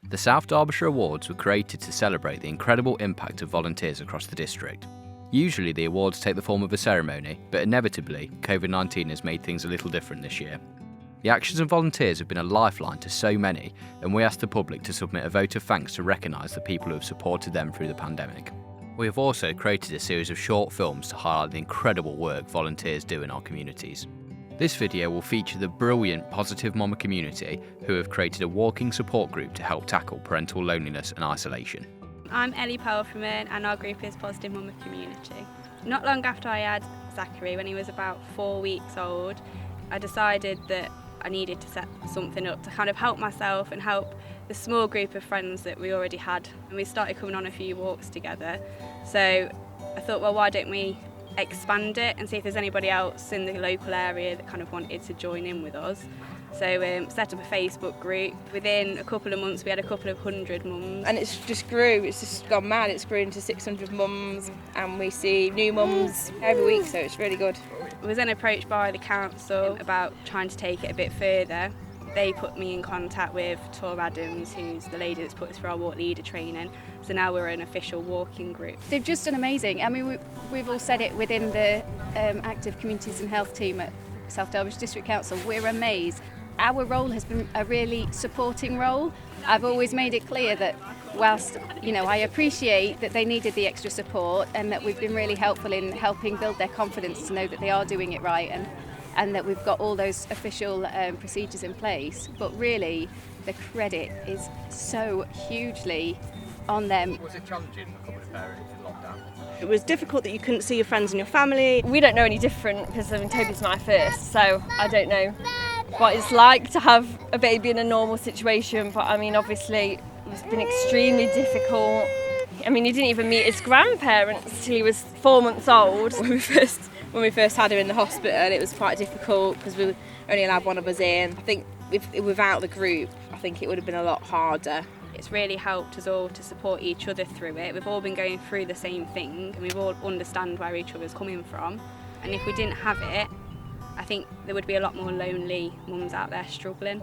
The South Derbyshire Awards were created to celebrate the incredible impact of volunteers across the district. Usually the awards take the form of a ceremony, but inevitably, COVID-19 has made things a little different this year. The actions of volunteers have been a lifeline to so many, and we ask the public to submit a vote of thanks to recognise the people who have supported them through the pandemic. We have also created a series of short films to highlight the incredible work volunteers do in our communities. This video will feature the brilliant Positive Mama community who have created a walking support group to help tackle parental loneliness and isolation. I'm Ellie Pelferman and our group is Positive Mama Community. Not long after I had Zachary, when he was about 4 weeks old, I decided that I needed to set something up to kind of help myself and help the small group of friends that we already had. And we started coming on a few walks together. So I thought, well, why don't we expand it and see if there's anybody else in the local area that kind of wanted to join in with us. So set up a Facebook group. Within a couple of months we had a couple of hundred mums. And it's just grew, it's just gone mad, it's grown to 600 mums and we see new mums every week, so it's really good. I was then approached by the council about trying to take it a bit further. They put me in contact with Tor Adams, who's the lady that's put us through our walk leader training. So now we're an official walking group. They've just done amazing. I mean, we've all said it within the active communities and health team at South Derbyshire District Council. We're amazed. Our role has been a really supporting role. I've always made it clear that whilst, I appreciate that they needed the extra support and that we've been really helpful in helping build their confidence to know that they are doing it right and that we've got all those official procedures in place. But really, the credit is so hugely on them. Was it challenging for a couple of parents in lockdown? It was difficult that you couldn't see your friends and your family. We don't know any different because Toby's my first, so I don't know what it's like to have a baby in a normal situation, but I mean obviously it's been extremely difficult. I mean he didn't even meet his grandparents till he was 4 months old. When we first had her in the hospital it was quite difficult because we only allowed one of us in. I think without the group I think it would have been a lot harder. It's really helped us all to support each other through it. We've all been going through the same thing and we've all understand where each other's coming from. And if we didn't have it, I think there would be a lot more lonely mums out there struggling.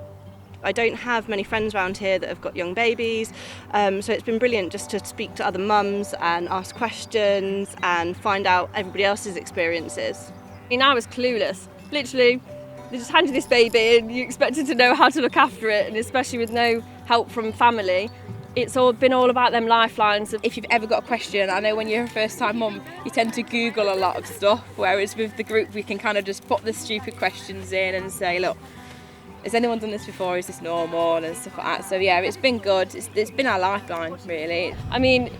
I don't have many friends around here that have got young babies, so it's been brilliant just to speak to other mums and ask questions and find out everybody else's experiences. I mean I was clueless. Literally, they just handed this baby and you expected to know how to look after it, and especially with no help from family. It's all been all about them lifelines. If you've ever got a question, I know when you're a first time mum, you tend to Google a lot of stuff, whereas with the group we can kind of just put the stupid questions in and say, look, has anyone done this before, is this normal, and stuff like that. So yeah, it's been good, it's been our lifeline really. I mean,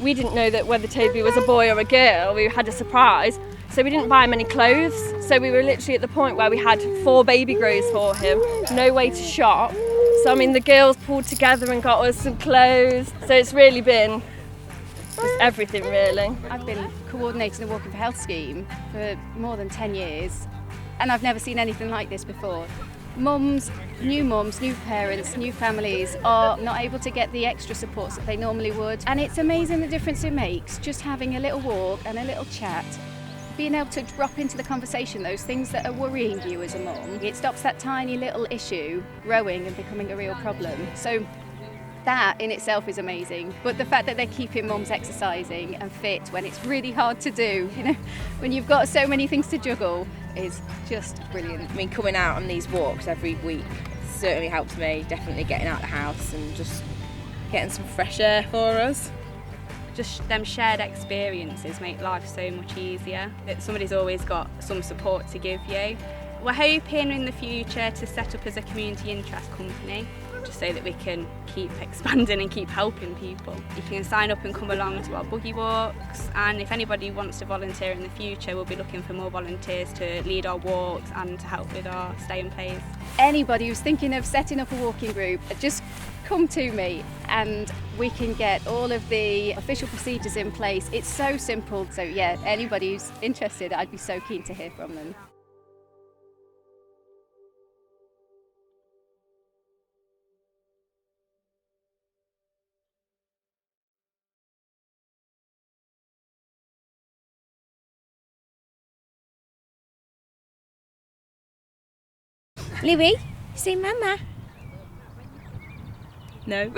we didn't know that whether Toby was a boy or a girl, we had a surprise. So we didn't buy him any clothes. So we were literally at the point where we had 4 baby grows for him, no way to shop. So I mean the girls pulled together and got us some clothes. So it's really been just everything really. I've been coordinating the Walking for Health scheme for more than 10 years and I've never seen anything like this before. Mums, new parents, new families are not able to get the extra supports that they normally would. And it's amazing the difference it makes, just having a little walk and a little chat, being able to drop into the conversation those things that are worrying you as a mum. It stops that tiny little issue growing and becoming a real problem. So that in itself is amazing. But the fact that they're keeping mums exercising and fit when it's really hard to do, when you've got so many things to juggle, is just brilliant. I mean, coming out on these walks every week certainly helps me, definitely getting out of the house and just getting some fresh air for us. Just them shared experiences make life so much easier. That somebody's always got some support to give you. We're hoping in the future to set up as a community interest company, just so that we can keep expanding and keep helping people. You can sign up and come along to our buggy walks, and if anybody wants to volunteer in the future, we'll be looking for more volunteers to lead our walks and to help with our stay in place. Anybody who's thinking of setting up a walking group, just come to me and we can get all of the official procedures in place. It's so simple. So yeah, anybody who's interested, I'd be so keen to hear from them. Louis, say mama. No.